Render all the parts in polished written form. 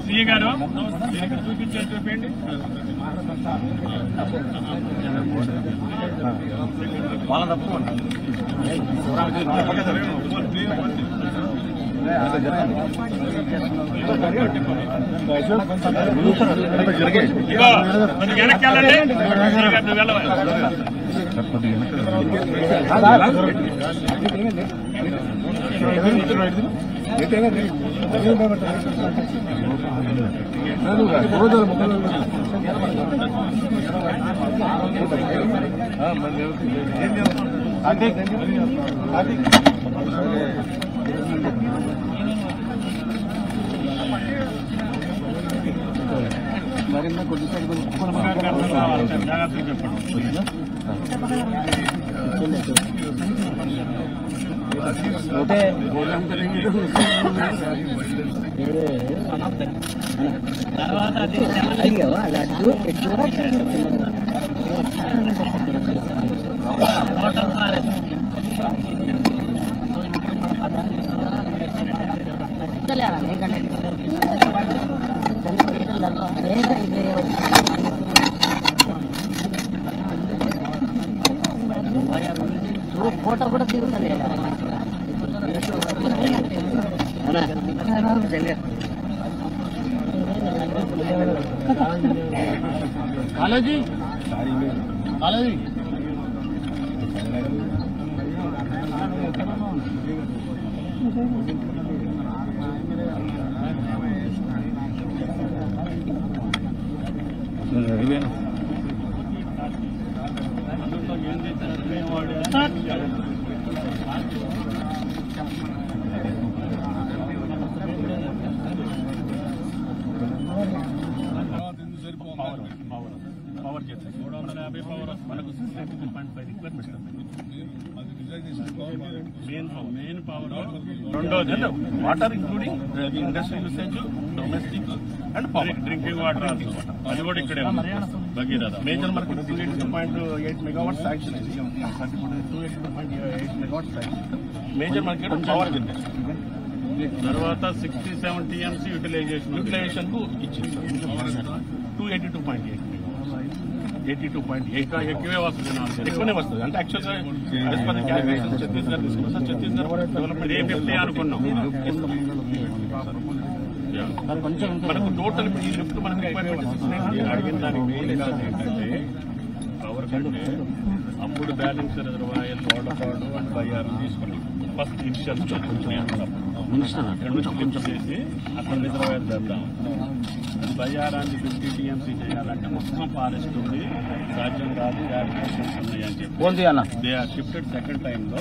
CA గారు చూపించారు, చూపించండి. వాళ్ళ తప్పు వెనక్కి వెళ్ళండి. మరింత కొద్దిసేపు జాగ్రత్తగా చెప్పండి. ఓకే తర్వాత లడ్డు ఫోటో కూడా తీరుతుంది కాలేజీ కాలేజీ పవర్ చేస్తాం 350 పవర్ మనకు 62.5 రిక్వైర్మెంట్. Main power. రెండోది water including industry usage, domestic and power drinking water. అది కూడా ఇక్కడే ఉంది. భగీరథ మేజర్ మనకు 282.8 మెగావాట్ శాంక్షన్ అయింది. 282.8 మెగావాట్ శాంక్షన్ మేజర్ మనకి పవర్ జనరేషన్. తర్వాత 67 టీఎంసీ యూటిలైజేషన్ కు ఇచ్చింది. 282.8 82.8 ఎక్కువే వస్తుంది. ఎక్కువనే వస్తుంది. అంటే యాక్చువల్గా ఛత్తీస్గఢ్ తీసుకున్నాం. ఛత్తీస్గఢ్ డెవలప్మెంట్ A50 అనుకున్నాం. మనకు టోటల్ ఈ లిఫ్ట్ మనకు అడిగిన దానికి మెయిన్ ఏంటంటే పవర్ కంటే అప్పుడు బ్యాలెన్స్ రిజర్వాయర్ తోటపాడు అండ్ బయ్యారం తీసుకున్నాం. ఫస్ట్ ఇనిషియల్ కొంచెం చేసి అక్కడ రిజర్వాయర్ చేద్దాం. బయ్యారాన్ని 50 టీఎంసీ చేయాలంటే మొత్తం ఫారెస్ట్ ఉంది, సాధ్యం కాదు, రియాలిఫికేషన్స్ ఉన్నాయి అని చెప్పి దే ఆర్ షిఫ్టెడ్. సెకండ్ టైంలో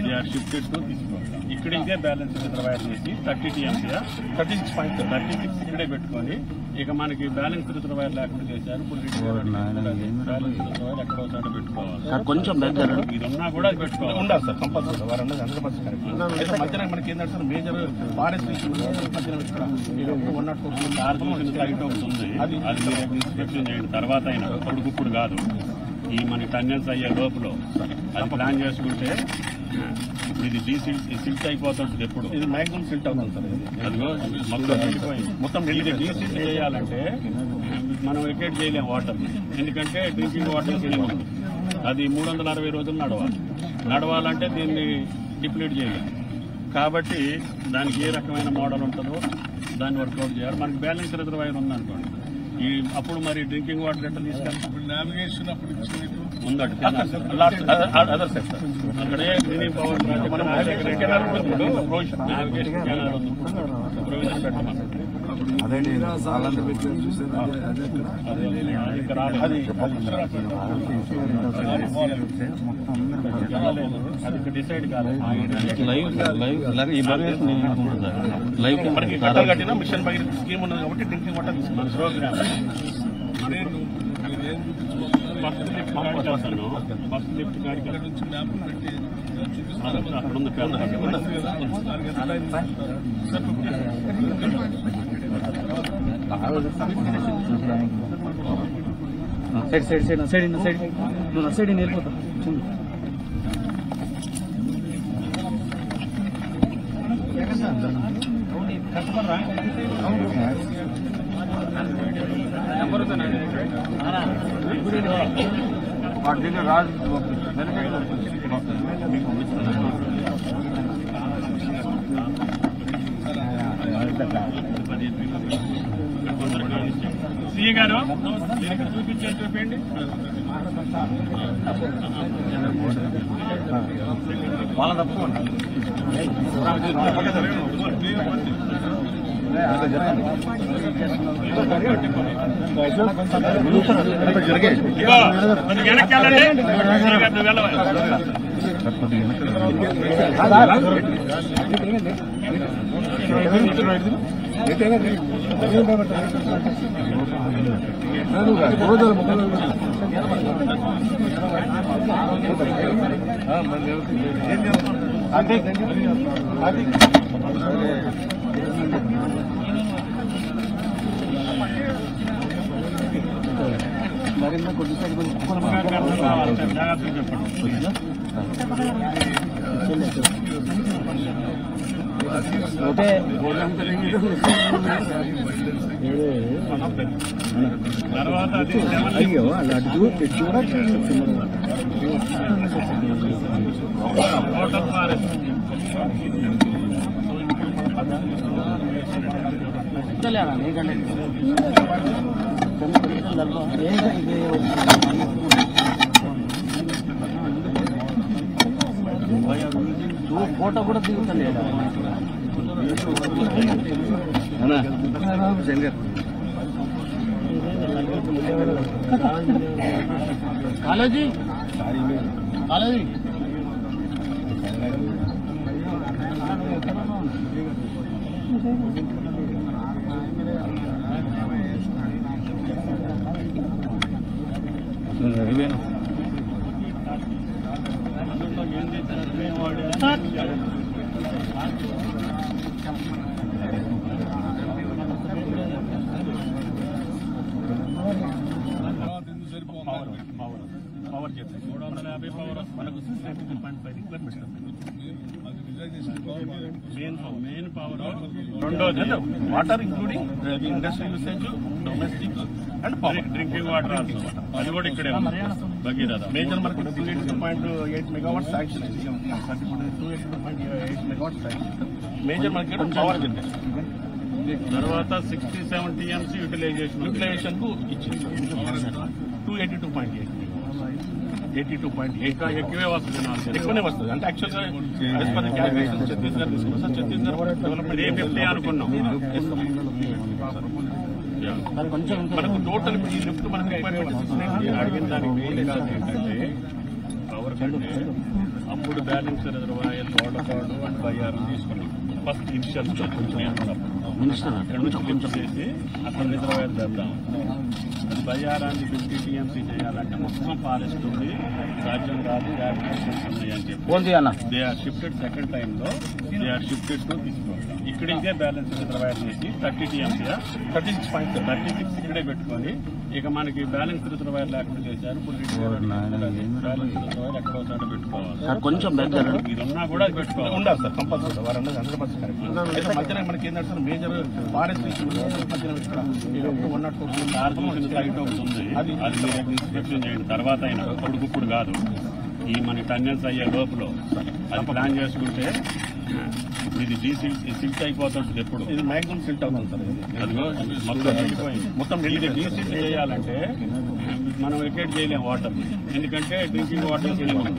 దే ఆర్ షిఫ్టెడ్ టు తీసుకోవడం. ఇక్కడ ఇదే బ్యాలెన్స్ రిజర్వాయర్ చేసి 30 టీఎంసీ 36 ఇక్కడే పెట్టుకొని ఇక మనకి బ్యాలెన్స్ రిజర్వాయర్ లేకుండా చేశారు. బ్యాలెన్స్ రిజర్వాయర్ ఎక్కడో చోట పెట్టుకోవాలి. కొంచెం దగ్గర ఇది ఉన్నా కూడా అది పెట్టుకోవాలి. ఉండాలి సార్ కంపల్సరీ. వారు 100% కరెక్ట్. మధ్యన మనకి ఏంటంటే మేజర్ ఫారెస్ట్ మధ్యన 104 సైట్ ఒకటి ఉంది. అది ఇన్స్పెక్షన్ చేయండి. తర్వాత అయినా ఇప్పుడు కాదు, ఈ మనకి టన్నెల్స్ అయ్యే లోపల అది ప్లాన్ చేసుకుంటే ఇది సిల్ట్ అయిపోతుంది. ఎప్పుడు ఇది మ్యాక్సిమం సిల్ట్ అవుతుంది సార్. అదిగో మొత్తం ఇది డీసిల్ట్ చేయాలంటే మనం వెకేట్ చేయలేము వాటర్. ఎందుకంటే డ్రింకింగ్ వాటర్ ఉంది. అది 360 రోజులు నడవాలంటే దీన్ని డిప్లీట్ చేయలేము. కాబట్టి దానికి ఏ రకమైన మోడల్ ఉంటుందో దాన్ని వర్కౌట్ చేయాలి. మనకి బ్యాలెన్స్ రిజర్వాయర్ ఉందనుకోండి, ఈ అప్పుడు మరి డ్రింకింగ్ వాటర్ ఎట్లా తీసుకెళ్తాం? నావిగేషన్ అప్పుడు ఉందట అదర్ సెక్టర్. అక్కడే గ్రీనింగ్ పవర్ ప్రాజెక్ట్ మనం నావిగేషన్ కెనాల్ ఉంది. ప్రొవిజన్ పెట్టమని అది డిసైడ్ కాలేదు. మనకి కట్టలు కట్టిన మిషన్ భగీరథ స్కీమ్ ఉన్నది కాబట్టి డ్రింకింగ్ వాటర్ తీసుకున్నాను ప్రోగ్రామ్. ఫస్ట్ లిఫ్ట్ గాడికి అక్కడ ఉంది. సైడ్ వెళ్ళిపోతా. సిఏ గారు ఇక్కడ చూపించండి వాళ్ళ తప్పు వెనక్కి వెళ్ళండి జాగ్రత్తగా చెప్పండి. తర్వాత టోటల్ ఫారెస్ట్ ఫోటో కూడా దిగుతలేదా కాలేజీ కాలేజీ పవర్ చేస్తాయి 350 పవర్ మనకు 692.5 రిక్వైర్మెంట్ మెయిన్ పవర్. రెండోది water including industrial usage, domestic and drinking water also. అది కూడా ఇక్కడే భగీరథ. మేజర్ మనకు 282.8 మెగావాట్ శాంక్షన్ అయింది. 282.8 మెగావాట్ శాంక్షన్ మేజర్ మనకి పవర్ జనరేషన్. తర్వాత 67 టీఎంసీ యూటిలైజేషన్ కు ఇచ్చింది. 282.8 82.8 ఎక్కువే వస్తుంది. ఎక్కువనే వస్తుంది అంటే యాక్చువల్గా ఛత్తీస్గఢ్ తీసుకున్నాం. ఛత్తీస్గఢ్ డెవలప్మెంట్ ఏ అనుకున్నాం. మనకు టోటల్ ఈ లిఫ్ట్ మనకు అడిగిన దానికి మెయిన్ ఏంటంటే పవర్ కంటే అప్పుడు బ్యాలెన్స్ రిజర్వాయర్ వాడపాడు అండ్ బయ్యారు తీసుకున్నాం. ఫస్ట్ ఇనిషియల్ చేసి అక్కడ రిజర్వాయర్ చేద్దాం. అది బయ్యారాన్ని 50 టీఎంసీ చేయాలంటే మొత్తం ఫారెస్ట్ ఉంది, సాధ్యం కాదు, యాప్లికేషన్స్ ఉన్నాయి అని చెప్పి దే ఆర్ షిఫ్టెడ్. సెకండ్ టైంలో దే ఆర్ షిఫ్టెడ్ టు తీసుకోవాలి. ఇక్కడ ఇదే బ్యాలెన్స్ రిజర్వాయర్ చేసి 30 టీఎంసీ 36 ఇక్కడే పెట్టుకొని ఇక మనకి బ్యాలెన్స్ రిజర్వాయర్ లేకుండా చేశారు. ఇప్పుడు బ్యాలెన్స్ రిజర్వాయర్ ఎక్కడో చోట పెట్టుకోవాలి. కొంచెం ఇదన్నా కూడా అది పెట్టుకోవాలి. ఉండాలి సార్ కంపల్సరీ. వారు 100% కరెక్ట్. మధ్యన మనకి ఏంటంటే సార్ మేజర్ ఫారెస్ట్ సైట్ ఒకటి ఉంది. అది మీరు ఇన్స్పెక్షన్ చేయండి. తర్వాత అయినా ఇప్పుడు కాదు, ఈ మన టన్నెల్స్ అయ్యే లోపల అది ప్లాన్ చేసుకుంటే ఇది సిల్ట్ అయిపోతుంది. ఎప్పుడు ఇది మ్యాక్సిమం సిల్ట్ అవుతుంది సార్. అది మొత్తం వెళ్ళిపోయింది. మొత్తం ఇది డీసిల్ట్ చేయాలంటే మనం వెకేట్ చేయలేం వాటర్, ఎందుకంటే డ్రింకింగ్ వాటర్ చేయలేదు.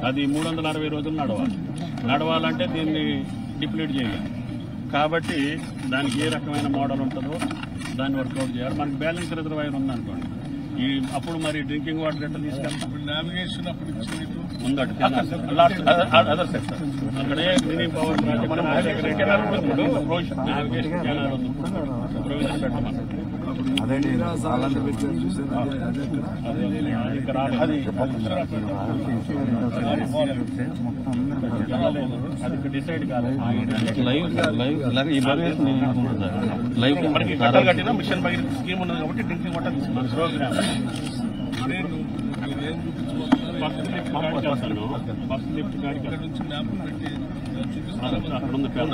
అది 360 రోజులు నడవాలంటే దీన్ని డిప్లీట్ చేయలేం. కాబట్టి దానికి ఏ రకమైన మోడల్ ఉంటుందో దాన్ని వర్కౌట్ చేయాలి. మనకి బ్యాలెన్స్ రిజర్వాయర్ ఉందనుకోండి, ఈ అప్పుడు మరి డ్రింకింగ్ వాటర్ ఎట్లా తీసుకెళ్తాం? నావిగేషన్ అప్పుడు ఉందట అక్కడే మినీ పవర్ నావిగేషన్ కెనాల్ ఉంది. ప్రొవిజన్ పెట్టమని అది డిసైడ్ కాలేదు. మనకి కట్టిన మిషన్ స్కీమ్ ఉన్నది కాబట్టి drinking water programme first lift కాడికి వెళ్తాను. ఫస్ట్ లిఫ్ట్ కాడికి అక్కడ ఉంది పేద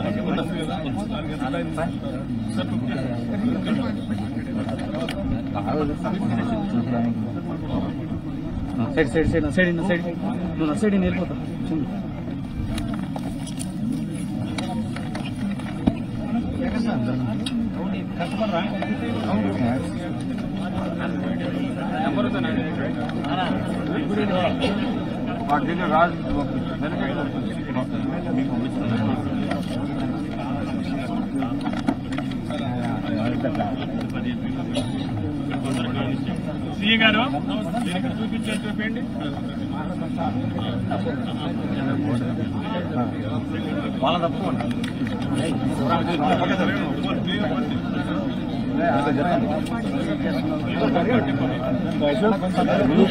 side side side side side నువ్వు నా సైడ్ వెళ్ళిపోతావు. రాజు సిఏ గారు చూపించండి. వాళ్ళ తప్పు వెనక్కి వెళ్ళండి. నువ్వు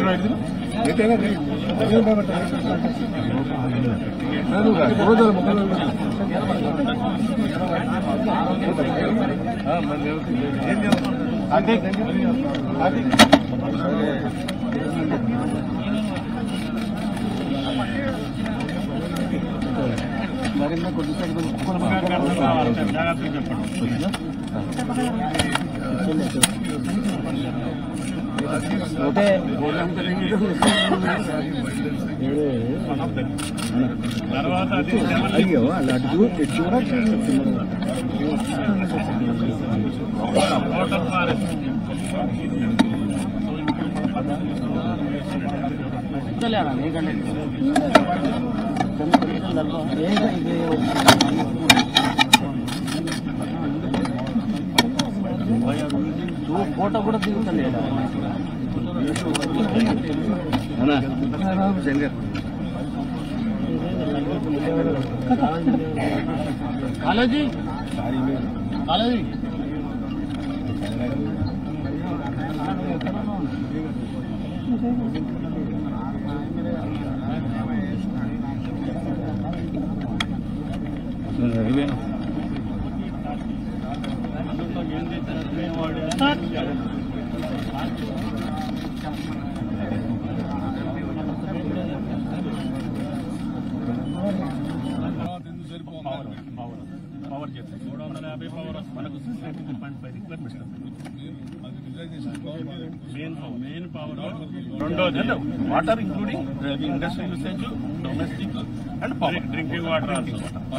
వెళ్ళవాలి. జాగ్రత్తగా చెప్పండి. తర్వాత హోటల్ ఫారెస్ట్ ఫోటో కూడా దిగుతుంది. కాలేజీ కాలేజీ పవర్ చేస్తాయి 350 పవర్ మనకు 62.5 రిక్వైర్మెంట్స్. Main power. రెండోది water including industrial usage, domestic and drinking water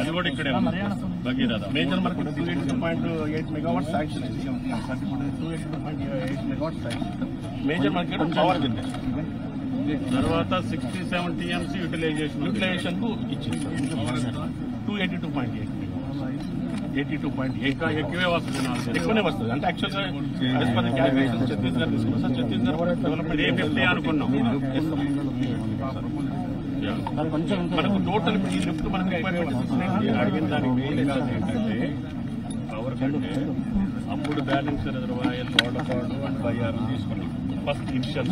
అది కూడా ఇక్కడే భగీరథ. మేజర్ మనకు 282.8 మెగావాట్ శాంక్షన్ అయింది. 282.8 మెగావాట్ శాంక్షన్ మేజర్ మనకి పవర్ జనరేషన్. తర్వాత 67 TMC యూటిలైజేషన్ కు ఇచ్చింది. 282.8 ఎక్కువే వస్తుంది. ఎక్కువనే వస్తుంది. అంటే యాక్చువల్గా ఛత్తీస్గఢ్ తీసుకున్నాం సార్. ఛత్తీస్గఢ్ డెవలప్మెంట్ 350 అనుకున్నాం. మనకు టోటల్ ఈ లిఫ్ట్ మనకు అడిగిన దానికి మెయిన్ ఏంటంటే పవర్ కంటే అప్పుడు బ్యాలెన్స్ రిజర్వాయర్ తోడపాడు అండ్ బయ్యారం తీసుకున్నాం. ఫస్ట్ ఇనిషియల్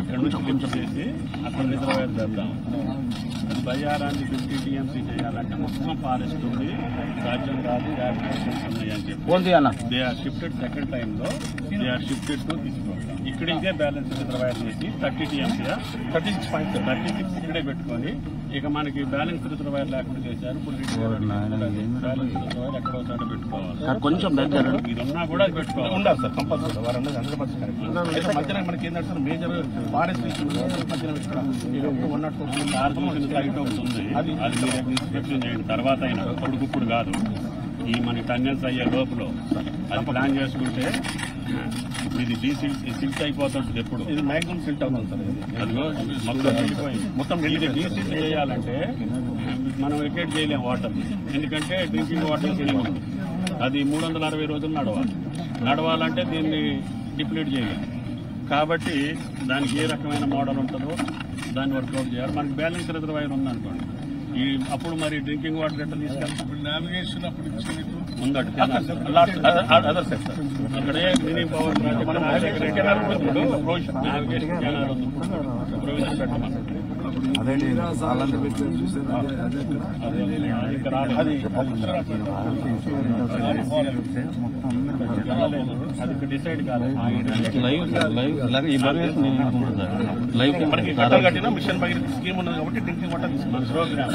ఇక్కడ నుంచి లిఫ్ట్ చేసి అక్కడ రిజర్వాయర్ చేద్దాం. అది బయ్యారాన్ని 50 TMC చేయాలంటే మొత్తం ఫారెస్ట్ ఉంది, సాధ్యం కాదు, యాప్లికేషన్స్ ఉన్నాయి అని చెప్పి దే ఆర్ షిఫ్టెడ్. సెకండ్ టైంలో దే ఆర్ షిఫ్టెడ్ టు తీసుకోవాలి. ఇక్కడ ఇదే బ్యాలెన్స్ రిజర్వాయర్ చేసి 30 TMC 36 ఇక్కడే పెట్టుకొని ఇక మనకి బ్యాలెన్స్ రిజర్వాయర్ లేకుండా చేశారు. ఇప్పుడు బ్యాలెన్స్ రిజర్వాయర్ ఎక్కడో చోట పెట్టుకోవాలి. కొంచెం దగ్గర ఇది ఉన్నా కూడా పెట్టుకోవాలి. ఉండాలి సార్ కంపల్సరీ. వారు 100% కరెక్ట్. మధ్యన మనకి ఏంటంటే మేజర్ ఫారెస్ట్ మధ్యన సైట్ ఒకటి ఉంది. అది ఇన్స్పెక్షన్ చేయండి. తర్వాత అయినా ఇప్పుడు కాదు, ఈ మన టన్నెల్స్ అయ్యే లోపల అది ప్లాన్ చేసుకుంటే ఇది సిల్ట్ అయిపోతుంది. ఎప్పుడు ఇది మ్యాక్సిమం సిల్ట్ అవుతుంది సార్. అదిగో మొత్తం ఇది డీసిల్ట్ చేయాలంటే మనం వెకేట్ చేయలేము వాటర్. ఎందుకంటే డ్రింకింగ్ వాటర్ ఉంది. అది 360 రోజులు నడవాలంటే దీన్ని డిప్లీట్ చేయలేము. కాబట్టి దానికి ఏ రకమైన మోడల్ ఉంటుందో దాన్ని వర్కౌట్ చేయాలి. మనకి బ్యాలెన్స్ రిజర్వాయర్ ఉందనుకోండి, ఈ అప్పుడు మరి డ్రింకింగ్ వాటర్ ఎట్లా తీసుకెళ్తాం? నావిగేషన్ అప్పుడు ఉందట అక్కడే mini power project navigation canal ఉంది. ప్రొవిజన్ పెట్టమన్నారు. అదే సాలాన్ని పెట్టారు చూసారు. అది ఇక్కడ రాలేదు. అది ఇక్కడ డిసైడ్ కాలేదు. మనకి కట్టలు కట్టినా మిషన్ భగీరథ స్కీమ్ ఉన్నది కాబట్టి డ్రింకింగ్ వాటర్ తీసుకున్నాం ప్రోగ్రామ్.